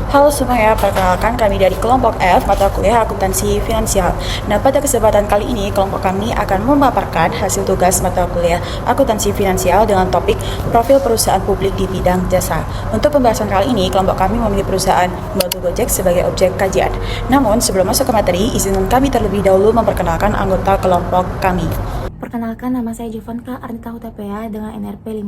Halo semuanya, perkenalkan kami dari kelompok F, mata kuliah akuntansi finansial. Nah, pada kesempatan kali ini, kelompok kami akan memaparkan hasil tugas mata kuliah akuntansi finansial dengan topik profil perusahaan publik di bidang jasa. Untuk pembahasan kali ini, kelompok kami memilih perusahaan Batu Gojek sebagai objek kajian. Namun, sebelum masuk ke materi, izinkan kami terlebih dahulu memperkenalkan anggota kelompok kami. Perkenalkan, nama saya Jovanka Arnita Hutapea dengan NRP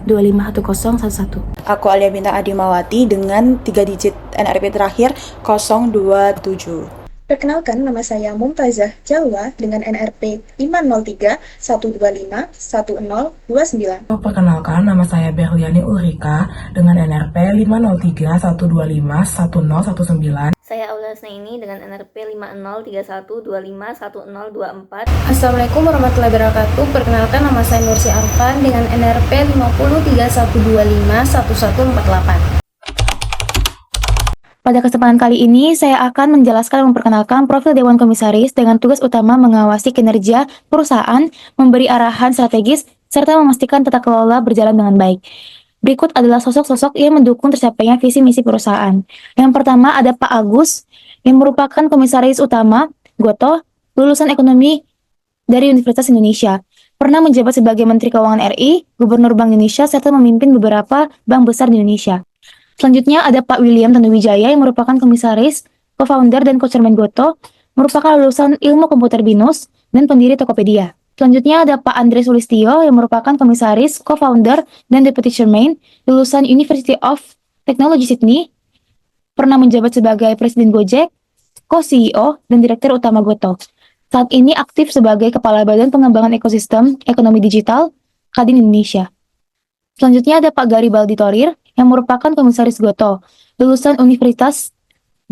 5031251011. Aku Alia Bintang Adimawati dengan 3 digit NRP terakhir 027. Perkenalkan, nama saya Mumtazah Jalwa dengan NRP 503-125-1029. Perkenalkan, nama saya Berliani Ulrika dengan NRP 503-125-1019. Saya Aula Snaini dengan NRP 5031251024. Assalamualaikum warahmatullahi wabarakatuh. Perkenalkan, nama saya Nursi Arfan dengan NRP 503-125-1148. Pada kesempatan kali ini, saya akan menjelaskan dan memperkenalkan profil Dewan Komisaris dengan tugas utama mengawasi kinerja perusahaan, memberi arahan strategis, serta memastikan tata kelola berjalan dengan baik. Berikut adalah sosok-sosok yang mendukung tercapainya visi misi perusahaan. Yang pertama ada Pak Agus, yang merupakan Komisaris Utama Gotoh, lulusan ekonomi dari Universitas Indonesia. Pernah menjabat sebagai Menteri Keuangan RI, Gubernur Bank Indonesia, serta memimpin beberapa bank besar di Indonesia. Selanjutnya ada Pak William Tanuwijaya yang merupakan Komisaris, Co-founder dan Co-chairman Gotoh, merupakan lulusan Ilmu Komputer BINUS, dan pendiri Tokopedia. Selanjutnya ada Pak Andre Sulistyo yang merupakan Komisaris, Co-founder, dan Deputy Chairman, lulusan University of Technology Sydney, pernah menjabat sebagai Presiden Gojek, Co-CEO, dan Direktur Utama Gotoh. Saat ini aktif sebagai Kepala Badan Pengembangan Ekosistem Ekonomi Digital, Kadin Indonesia. Selanjutnya ada Pak Garibaldi Thorir yang merupakan Komisaris Gotoh, lulusan Universitas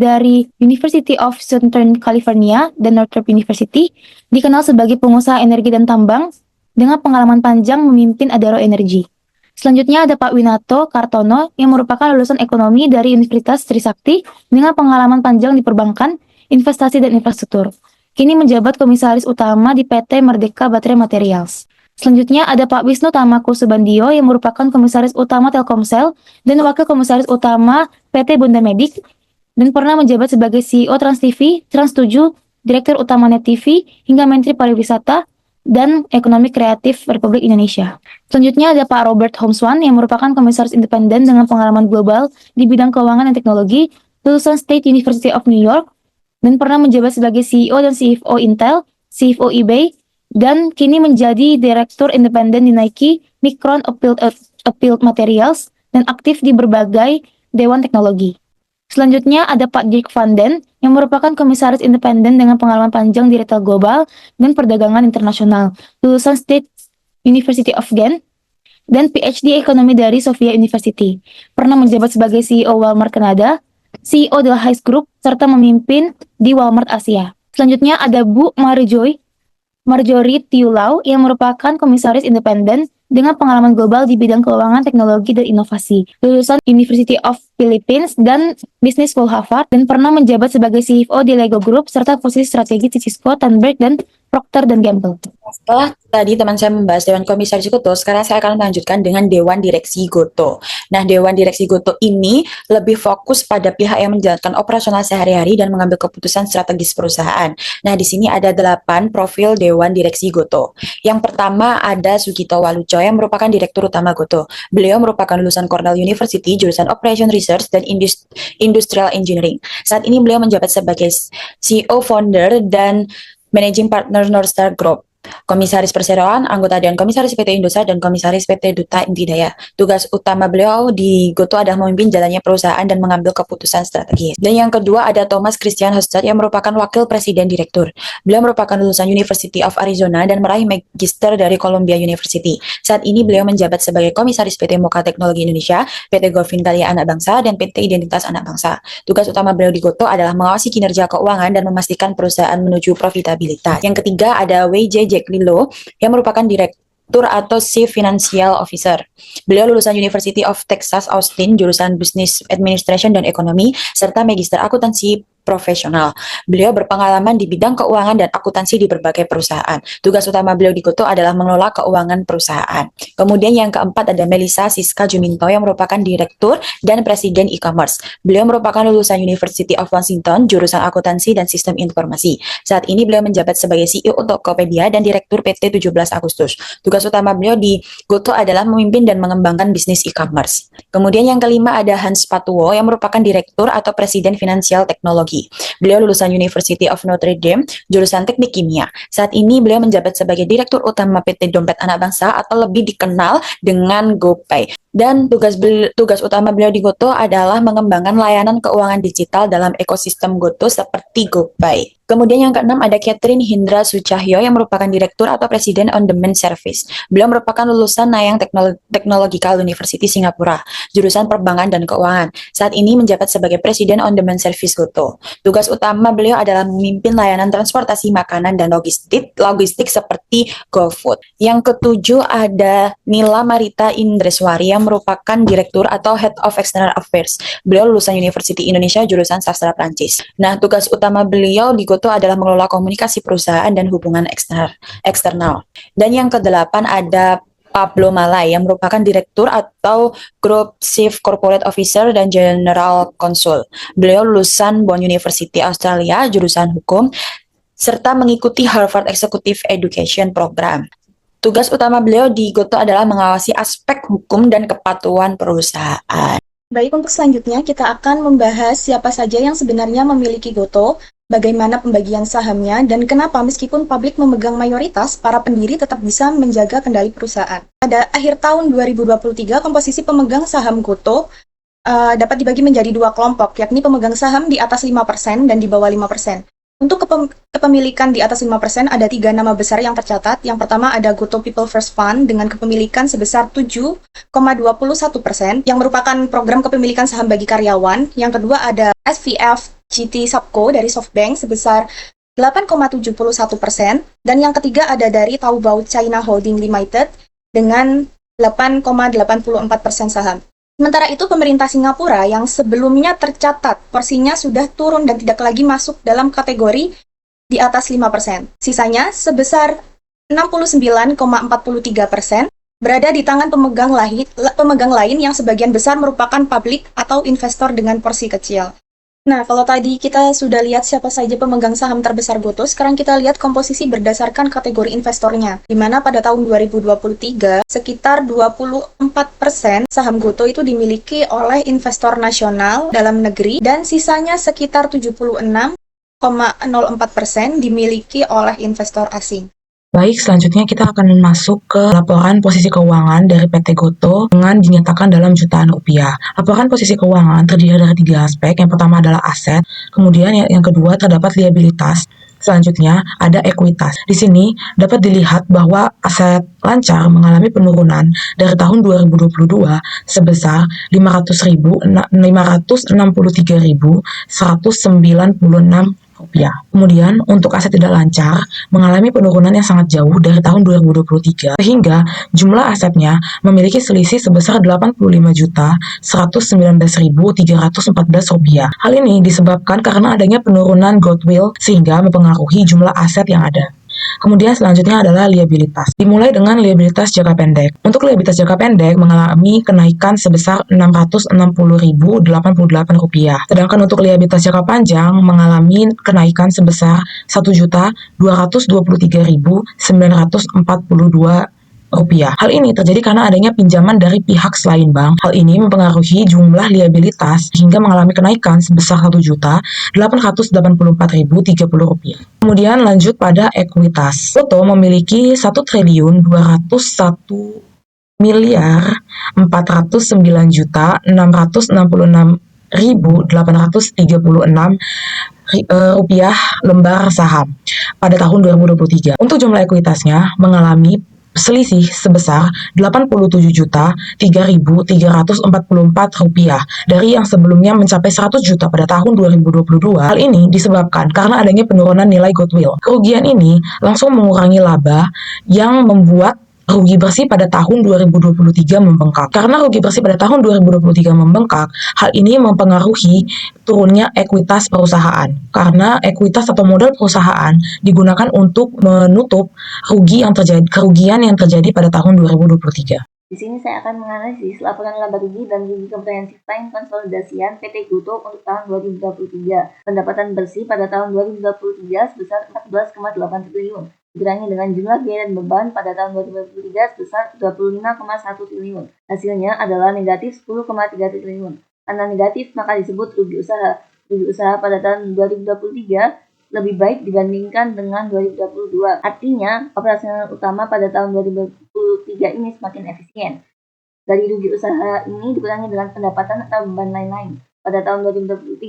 dari University of Southern California dan Northrop University, dikenal sebagai pengusaha energi dan tambang dengan pengalaman panjang memimpin Adaro Energy. Selanjutnya ada Pak Winato Kartono yang merupakan lulusan ekonomi dari Universitas Trisakti dengan pengalaman panjang di perbankan, investasi dan infrastruktur. Kini menjabat Komisaris Utama di PT Merdeka Baterai Materials. Selanjutnya ada Pak Wisnu Tamaku Subandio yang merupakan Komisaris Utama Telkomsel dan Wakil Komisaris Utama PT Bunda Medik, dan pernah menjabat sebagai CEO Trans TV, Trans 7, Direktur Utama Net TV, hingga Menteri Pariwisata dan Ekonomi Kreatif Republik Indonesia. Selanjutnya ada Pak Robert Homswan yang merupakan Komisaris Independen dengan pengalaman global di bidang keuangan dan teknologi, lulusan State University of New York, dan pernah menjabat sebagai CEO dan CFO Intel, CFO eBay, dan kini menjadi Direktur Independen di Nike, Micron Applied Materials, dan aktif di berbagai dewan teknologi. Selanjutnya ada Pak Dirk van Den yang merupakan Komisaris Independen dengan pengalaman panjang di retail global dan perdagangan internasional, lulusan State University of Ghent, dan PhD Ekonomi dari Sofia University. Pernah menjabat sebagai CEO Walmart Kanada, CEO Delhaize Group, serta memimpin di Walmart Asia. Selanjutnya ada Bu Marjorie Tiulau yang merupakan Komisaris Independen dengan pengalaman global di bidang keuangan, teknologi, dan inovasi, lulusan University of Philippines dan Business School Harvard, dan pernah menjabat sebagai CFO di Lego Group serta posisi strategi di Cisco, Thunberg, dan Procter & Gamble. Setelah tadi teman saya membahas Dewan Komisaris Gotoh, sekarang saya akan melanjutkan dengan Dewan Direksi Gotoh. Nah, Dewan Direksi Gotoh ini lebih fokus pada pihak yang menjalankan operasional sehari-hari dan mengambil keputusan strategis perusahaan. Nah, di sini ada 8 profil Dewan Direksi Gotoh. Yang pertama ada Sugito Walujo yang merupakan Direktur Utama Gotoh. Beliau merupakan lulusan Cornell University, jurusan Operation Research dan Industrial Engineering. Saat ini beliau menjabat sebagai CEO, Founder, dan Managing Partner Northstar Group. Komisaris Perseroan, anggota Dewan Komisaris PT Indosat dan Komisaris PT Duta Intidaya. Tugas utama beliau di Gotoh adalah memimpin jalannya perusahaan dan mengambil keputusan strategis. Dan yang kedua ada Thomas Christian Hostad yang merupakan Wakil Presiden Direktur. Beliau merupakan lulusan University of Arizona dan meraih Magister dari Columbia University. Saat ini beliau menjabat sebagai Komisaris PT Moka Teknologi Indonesia, PT Govin Karya Anak Bangsa, dan PT Identitas Anak Bangsa. Tugas utama beliau di Gotoh adalah mengawasi kinerja keuangan dan memastikan perusahaan menuju profitabilitas. Yang ketiga ada WJ Jack Lilo yang merupakan Direktur atau Chief Financial Officer. Beliau lulusan University of Texas Austin, jurusan Business Administration dan Ekonomi, serta Magister Akuntansi profesional. Beliau berpengalaman di bidang keuangan dan akuntansi di berbagai perusahaan. Tugas utama beliau di Gotoh adalah mengelola keuangan perusahaan. Kemudian yang keempat ada Melissa Siska Juminto yang merupakan Direktur dan Presiden e-commerce. Beliau merupakan lulusan University of Washington, jurusan akuntansi dan sistem informasi. Saat ini beliau menjabat sebagai CEO Tokopedia dan Direktur PT 17 Agustus. Tugas utama beliau di Gotoh adalah memimpin dan mengembangkan bisnis e-commerce. Kemudian yang kelima ada Hans Patuwo yang merupakan Direktur atau Presiden Finansial Teknologi. Beliau lulusan University of Notre Dame, jurusan Teknik Kimia. Saat ini beliau menjabat sebagai Direktur Utama PT Dompet Anak Bangsa atau lebih dikenal dengan GoPay. Dan tugas utama beliau di Gotoh adalah mengembangkan layanan keuangan digital dalam ekosistem Gotoh seperti GoPay. Kemudian yang keenam ada Catherine Hindra Sucahyo yang merupakan Direktur atau Presiden On Demand Service. Beliau merupakan lulusan Nanyang Technological University Singapura, jurusan Perbankan dan Keuangan. Saat ini menjabat sebagai Presiden On Demand Service Gotoh. Tugas utama beliau adalah memimpin layanan transportasi makanan dan logistik seperti GoFood. Yang ketujuh ada Nila Marita Indreswari yang merupakan Direktur atau Head of External Affairs. Beliau lulusan University Indonesia jurusan Sastra Prancis. Nah, tugas utama beliau di Gotoh adalah mengelola komunikasi perusahaan dan hubungan eksternal. Dan yang kedelapan ada Pablo Malay yang merupakan Direktur atau Group Chief Corporate Officer dan General Counsel. Beliau lulusan Bond University Australia jurusan hukum serta mengikuti Harvard Executive Education Program. Tugas utama beliau di Gotoh adalah mengawasi aspek hukum dan kepatuhan perusahaan. Baik, untuk selanjutnya kita akan membahas siapa saja yang sebenarnya memiliki Gotoh, bagaimana pembagian sahamnya, dan kenapa meskipun publik memegang mayoritas, para pendiri tetap bisa menjaga kendali perusahaan. Pada akhir tahun 2023, komposisi pemegang saham Gotoh dapat dibagi menjadi dua kelompok, yakni pemegang saham di atas 5% dan di bawah 5%. Untuk kepemilikan di atas 5% ada 3 nama besar yang tercatat. Yang pertama ada Gotoh People First Fund dengan kepemilikan sebesar 7,21% yang merupakan program kepemilikan saham bagi karyawan. Yang kedua ada SVF GT Subco dari SoftBank sebesar 8,71%. Dan yang ketiga ada dari Taobao China Holding Limited dengan 8,84% saham. Sementara itu, pemerintah Singapura yang sebelumnya tercatat porsinya sudah turun dan tidak lagi masuk dalam kategori di atas 5%. Sisanya sebesar 69,43% berada di tangan pemegang lain yang sebagian besar merupakan publik atau investor dengan porsi kecil. Nah, kalau tadi kita sudah lihat siapa saja pemegang saham terbesar Gotoh, sekarang kita lihat komposisi berdasarkan kategori investornya, di mana pada tahun 2023, sekitar 24% saham Gotoh itu dimiliki oleh investor nasional dalam negeri, dan sisanya sekitar 76,04% dimiliki oleh investor asing. Baik, selanjutnya kita akan masuk ke laporan posisi keuangan dari PT Gotoh dengan dinyatakan dalam jutaan rupiah. Laporan posisi keuangan terdiri dari 3 aspek. Yang pertama adalah aset, kemudian yang kedua terdapat liabilitas, selanjutnya ada ekuitas. Di sini dapat dilihat bahwa aset lancar mengalami penurunan dari tahun 2022 sebesar 563.196 rupiah. Kemudian untuk aset tidak lancar mengalami penurunan yang sangat jauh dari tahun 2023 sehingga jumlah asetnya memiliki selisih sebesar 85.119.314 rupiah. Hal ini disebabkan karena adanya penurunan goodwill sehingga mempengaruhi jumlah aset yang ada. Kemudian selanjutnya adalah liabilitas. Dimulai dengan liabilitas jangka pendek. Untuk liabilitas jangka pendek mengalami kenaikan sebesar 660.088 rupiah. Sedangkan untuk liabilitas jangka panjang mengalami kenaikan sebesar 1.223.942 rupiah. Hal ini terjadi karena adanya pinjaman dari pihak selain bank. Hal ini mempengaruhi jumlah liabilitas hingga mengalami kenaikan sebesar 1.884.030 rupiah. Kemudian lanjut pada ekuitas. Gotoh memiliki 1.209.666.836 rupiah lembar saham pada tahun 2023. Untuk jumlah ekuitasnya mengalami selisih sebesar 87.003.344 rupiah dari yang sebelumnya mencapai 100 juta pada tahun 2022. Hal ini disebabkan karena adanya penurunan nilai goodwill. Kerugian ini langsung mengurangi laba yang membuat rugi bersih pada tahun 2023 membengkak. Karena rugi bersih pada tahun 2023 membengkak, hal ini mempengaruhi turunnya ekuitas perusahaan. Karena ekuitas atau modal perusahaan digunakan untuk menutup kerugian yang terjadi pada tahun 2023. Di sini saya akan menganalisis laporan laba rugi dan rugi komprehensif lain konsolidasian PT GoTo untuk tahun 2023. Pendapatan bersih pada tahun 2023 sebesar 14,8 triliun, dikurangi dengan jumlah biaya dan beban pada tahun 2023 sebesar 25,1 triliun. Hasilnya adalah negatif 10,3 triliun. Karena negatif maka disebut rugi usaha. Rugi usaha pada tahun 2023 lebih baik dibandingkan dengan 2022. Artinya, operasional utama pada tahun 2023 ini semakin efisien. Dari rugi usaha ini dikurangi dengan pendapatan atau beban lain-lain. Pada tahun 2023,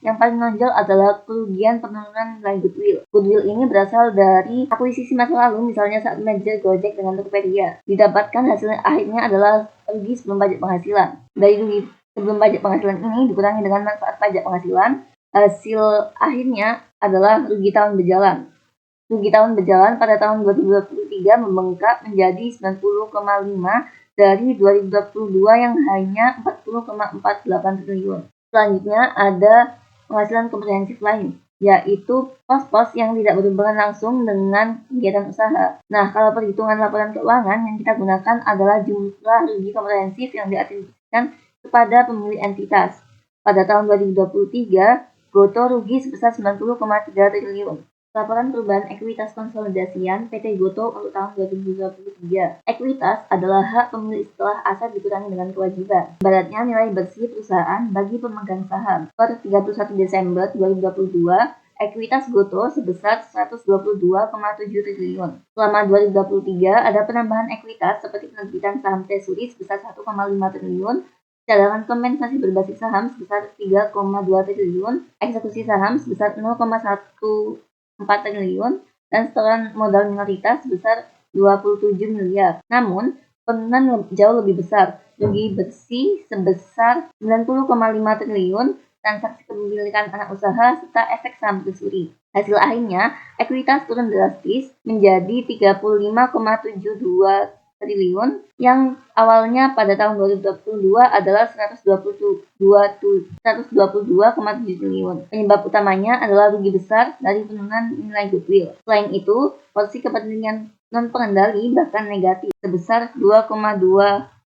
yang paling menonjol adalah kerugian penurunan nilai goodwill. Goodwill ini berasal dari akuisisi masa lalu, misalnya saat merger Gojek dengan Tokopedia. Didapatkan hasil akhirnya adalah rugi sebelum pajak penghasilan. Dari rugi sebelum pajak penghasilan ini dikurangi dengan manfaat pajak penghasilan. Hasil akhirnya adalah rugi tahun berjalan. Rugi tahun berjalan pada tahun 2023 membengkak menjadi 90,5 dari 2022 yang hanya 40,48 triliun. Selanjutnya ada penghasilan komprehensif lain, yaitu pos-pos yang tidak berhubungan langsung dengan kegiatan usaha. Nah, kalau perhitungan laporan keuangan yang kita gunakan adalah jumlah rugi komprehensif yang diatribusikan kepada pemilik entitas. Pada tahun 2023, GoTo rugi sebesar 90,3 triliun. Laporan perubahan ekuitas konsolidasian PT GoTo untuk tahun 2023. Ekuitas adalah hak pemilik setelah aset dikurangi dengan kewajiban. Ibaratnya nilai bersih perusahaan bagi pemegang saham. Per 31 Desember 2022, ekuitas GoTo sebesar 122,7 triliun. Selama 2023 ada penambahan ekuitas seperti penerbitan saham treasury sebesar 1,5 triliun, cadangan kompensasi berbasis saham sebesar 3,2 triliun, eksekusi saham sebesar 0,14 triliun, dan setoran modal minoritas sebesar 27 miliar. Namun, penurunan jauh lebih besar, rugi bersih sebesar 90,5 triliun, transaksi kepemilikan anak usaha, serta efek saham treasury. Hasil akhirnya, ekuitas turun drastis menjadi 35,72 triliun yang awalnya pada tahun 2022 adalah 122,7 triliun. Penyebab utamanya adalah rugi besar dari penurunan nilai goodwill. Selain itu, porsi kepentingan non-pengendali bahkan negatif sebesar 2,2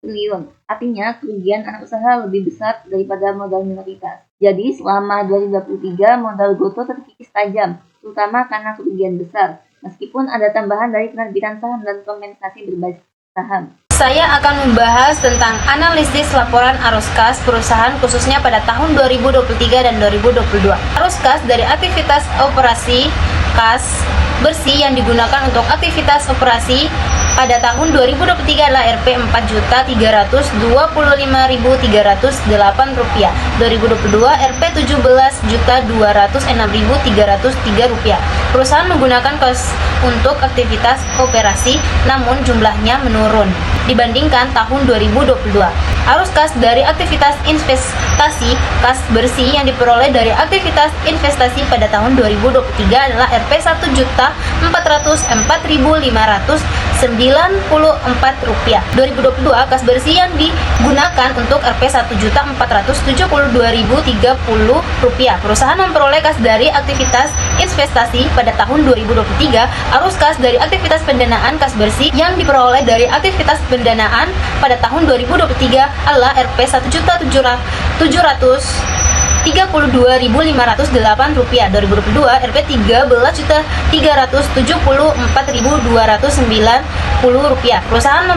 triliun. Artinya, kerugian anak usaha lebih besar daripada modal minoritas. Jadi, selama 2023 modal GoTo terkikis tajam, terutama karena kerugian besar. Meskipun ada tambahan dari penerbitan saham dan kompensasi berbasis saham. Saya akan membahas tentang analisis laporan arus kas perusahaan khususnya pada tahun 2023 dan 2022. Arus kas dari aktivitas operasi kas bersih yang digunakan untuk aktivitas operasi pada tahun 2023 adalah Rp 4.325.308 rupiah. 2022 Rp 17.206.303 rupiah. Perusahaan menggunakan kas untuk aktivitas operasi, namun jumlahnya menurun dibandingkan tahun 2022. Arus kas dari aktivitas investasi kas bersih yang diperoleh dari aktivitas investasi pada tahun 2023 adalah Rp 1.405.594 rupiah. 2022 kas bersih yang digunakan untuk Rp 1.472.030 rupiah. Perusahaan memperoleh kas dari aktivitas investasi pada tahun 2023. Arus kas dari aktivitas pendanaan kas bersih yang diperoleh dari aktivitas pendanaan pada tahun 2023 adalah Rp 1.732.508 rupiah. 2022 Rp 13.374.290 rupiah. Perusahaan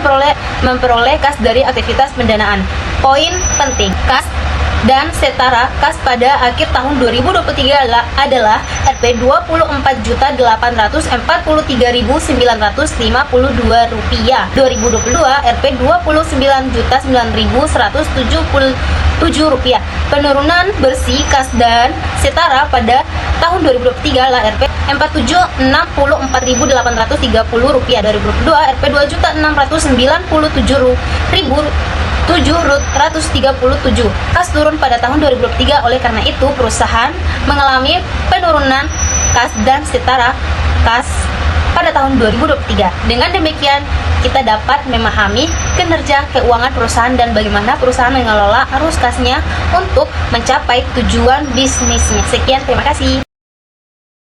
memperoleh kas dari aktivitas pendanaan. Poin penting, kas dan setara kas pada akhir tahun 2023 adalah Rp 24.843.952 rupiah. 2022 Rp 29.9.177 rupiah. Penurunan bersih kas dan setara pada tahun 2023 adalah Rp 4.064.830 rupiah. 2022 Rp 2.697.737. Kas turun pada tahun 2023. Oleh karena itu, perusahaan mengalami penurunan kas dan setara kas pada tahun 2023. Dengan demikian, kita dapat memahami kinerja keuangan perusahaan dan bagaimana perusahaan mengelola arus kasnya untuk mencapai tujuan bisnisnya. Sekian, terima kasih.